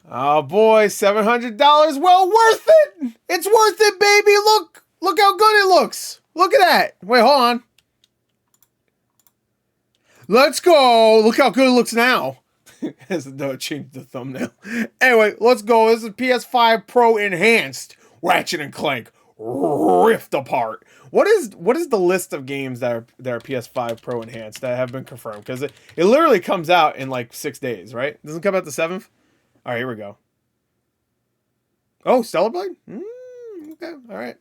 Oh boy, $700. Well, worth it. It's worth it, baby. Look how good it looks. Look at that. Wait, hold on. Let's go. Look how good it looks now. No, change the thumbnail. Anyway, let's go. This is PS5 Pro Enhanced Ratchet and Clank Rift Apart. What is the list of games that are PS5 Pro Enhanced that have been confirmed? Because it literally comes out in like 6 days, right? It doesn't come out the 7th? All right, here we go. Oh, Stellar Blade? Okay, all right.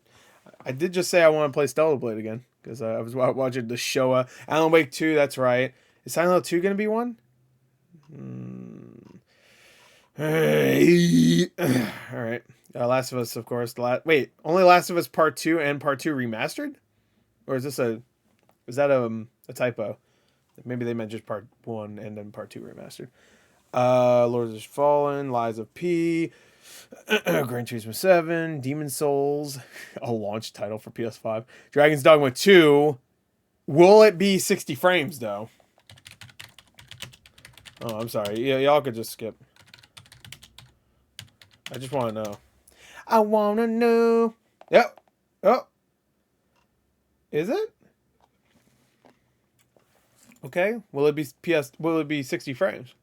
I did just say I want to play Stellar Blade again because I was watching the show. Alan Wake 2, that's right. Is Silent Hill 2 going to be one? All right. Last of Us, of course. Wait, only Last of Us Part 2 and Part 2 remastered? Or is that a typo? Maybe they meant just Part 1 and then Part 2 remastered. Lords of Fallen, Lies of P, Gran Turismo 7, Demon Souls, a launch title for PS5. Dragon's Dogma 2. Will it be 60 frames, though? Oh, I'm sorry. Yeah, y'all could just skip. I just want to know. I want to know. Yep. Oh. Is it? Okay. Will it be 60 frames?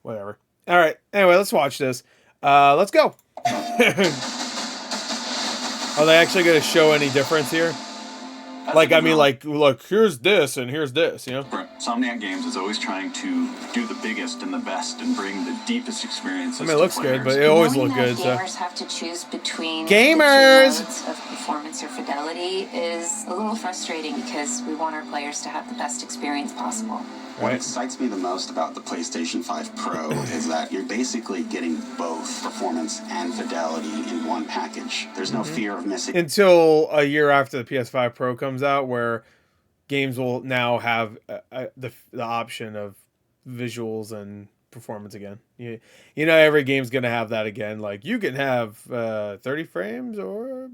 Whatever. All right. Anyway, let's watch this. Let's go. Are they actually going to show any difference here? Like, I mean, like, look, here's this and here's this, you know? Insomniac Games is always trying to do the biggest and the best and bring the deepest experiences. I mean, it looks good, but it always looks good. Gamers have to choose between gamers the two modes of performance or fidelity is a little frustrating because we want our players to have the best experience possible. What excites me the most about the PlayStation 5 Pro is that you're basically getting both performance and fidelity in one package. There's no fear of missing. Until a year after the PS5 Pro comes out, where games will now have the option of visuals and performance again. You know, every game's going to have that again. Like, you can have 30 frames or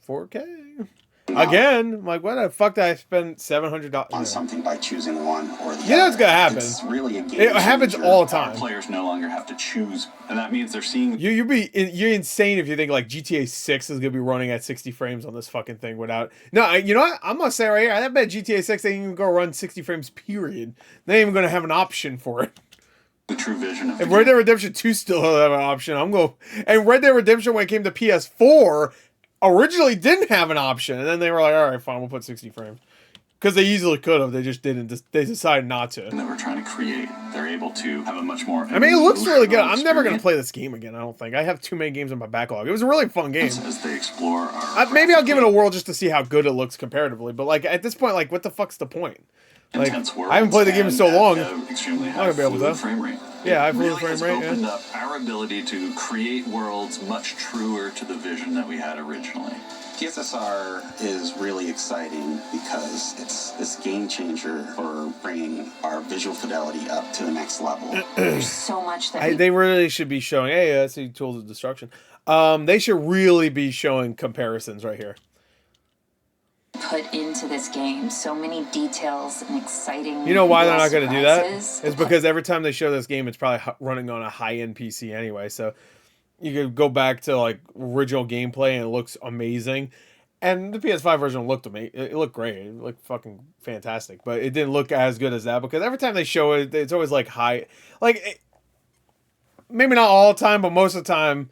4K. Again, I'm like, what the fuck did I spend $700 on something by choosing one or the other? You know it's gonna happen. It's really a game it happens all the time. Players no longer have to choose, and that means they're seeing. You're insane if you think like GTA 6 is gonna be running at 60 frames on this fucking thing without. No, you know what? I'm gonna say right here. I bet GTA 6 ain't even gonna run 60 frames. Period. They ain't even gonna have an option for it. The true vision of. If Red Dead Redemption 2 still have an option, I'm going. And Red Dead Redemption when it came to PS4. Originally didn't have an option, and then they were like, all right, fine, we'll put 60 frames. Because they easily could have, they just didn't. They decided not to. That we're trying to create, they're able to have a much more. I mean, it looks really good. I'm never going to play this game again, I don't think. I have too many games on my backlog. It was a really fun game. As they explore maybe I'll give it a whirl just to see how good it looks comparatively. But like at this point, like, what the fuck's the point? Like, I haven't played the game in so long. Extremely high frame rate. Yeah, I flew frame rate. Opened up our ability to create worlds much truer to the vision that we had originally. PSSR is really exciting because it's this game changer for bringing our visual fidelity up to the next level. There's so much that they really should be showing. Hey, that's the Tools of Destruction. They should really be showing comparisons right here. Put into this game so many details and exciting. You know why they're not going to do that? It's because every time they show this game, it's probably running on a high-end PC anyway. So you could go back to like original gameplay and it looks amazing. And the PS5 version looked amazing. It looked great. It looked fucking fantastic. But it didn't look as good as that because every time they show it, it's always like high. Like maybe not all the time, but most of the time.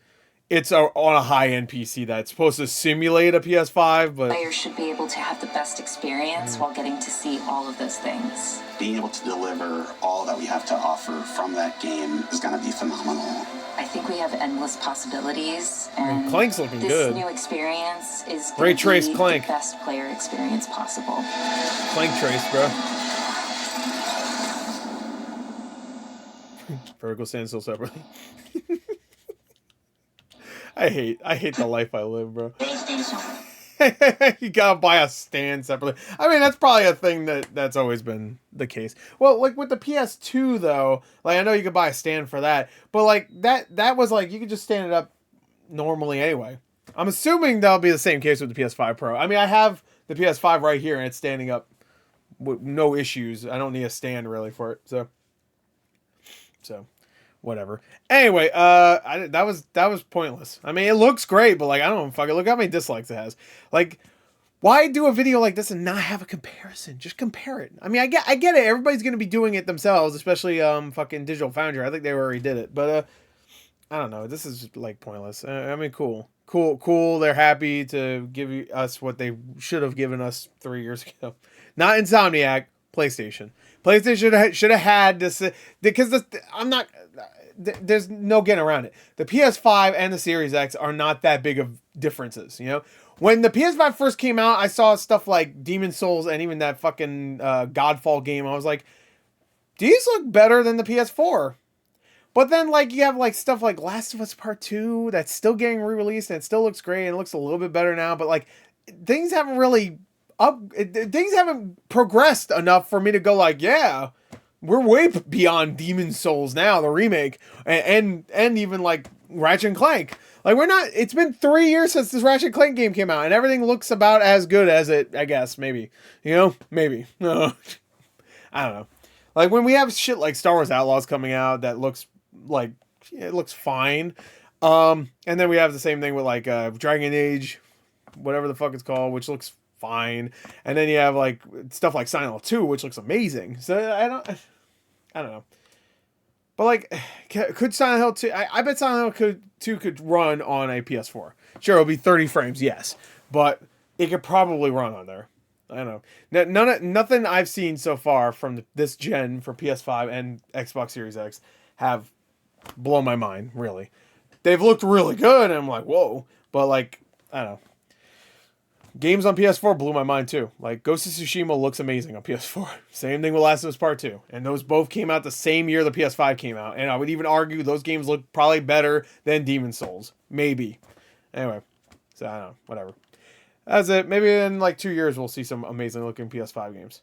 It's on a high-end PC that's supposed to simulate a PS5, but players should be able to have the best experience while getting to see all of those things. Being able to deliver all that we have to offer from that game is going to be phenomenal. I think we have endless possibilities, and Clank's looking this good. New experience is Ray Trace the Clank. best player experience possible. Clank Trace, bro. Vertical standstill separately. I hate the life I live, bro. You gotta buy a stand separately. I mean, that's probably a thing that's always been the case. Well, like with the PS2 though, like I know you could buy a stand for that, but like that was like you could just stand it up normally anyway. I'm assuming that'll be the same case with the PS5 Pro. I mean, I have the PS5 right here and it's standing up with no issues. I don't need a stand really for it. So So, whatever. Anyway, that was pointless. I mean, it looks great, but like, I don't fucking look how many dislikes it has. Like, why do a video like this and not have a comparison? Just compare it. I mean, I get it. Everybody's gonna be doing it themselves, especially fucking Digital Foundry. I think they already did it, but I don't know. This is like pointless. I mean, cool. They're happy to give us what they should have given us 3 years ago. Not Insomniac, PlayStation. PlayStation should have had this because there's no getting around it. The PS5 and the Series X are not that big of differences, you know? When the PS5 first came out, I saw stuff like Demon Souls and even that fucking Godfall game. I was like, these look better than the PS4. But then, like, you have, like, stuff like Last of Us Part 2 that's still getting re-released and it still looks great and it looks a little bit better now. But, like, things haven't really things haven't progressed enough for me to go like, yeah, we're way beyond Demon Souls now, the remake, and even, like, Ratchet and Clank. Like, we're not, it's been 3 years since this Ratchet and Clank game came out and everything looks about as good as it, I guess, maybe. You know? Maybe. No. I don't know. Like, when we have shit like Star Wars Outlaws coming out that looks like, it looks fine. And then we have the same thing with like Dragon Age, whatever the fuck it's called, which looks fine. And then you have like stuff like Silent Hill 2, which looks amazing. So I don't know. But like, could Silent Hill 2, I bet Silent Hill 2 could run on a PS4. Sure, it'll be 30 frames, yes. But it could probably run on there. I don't know. Nothing I've seen so far from this gen for PS5 and Xbox Series X have blown my mind, really. They've looked really good, and I'm like, whoa. But, like, I don't know. Games on PS4 blew my mind, too. Like, Ghost of Tsushima looks amazing on PS4. Same thing with Last of Us Part 2. And those both came out the same year the PS5 came out. And I would even argue those games look probably better than Demon Souls. Maybe. Anyway. So, I don't know. Whatever. That's it. Maybe in, like, 2 years we'll see some amazing-looking PS5 games.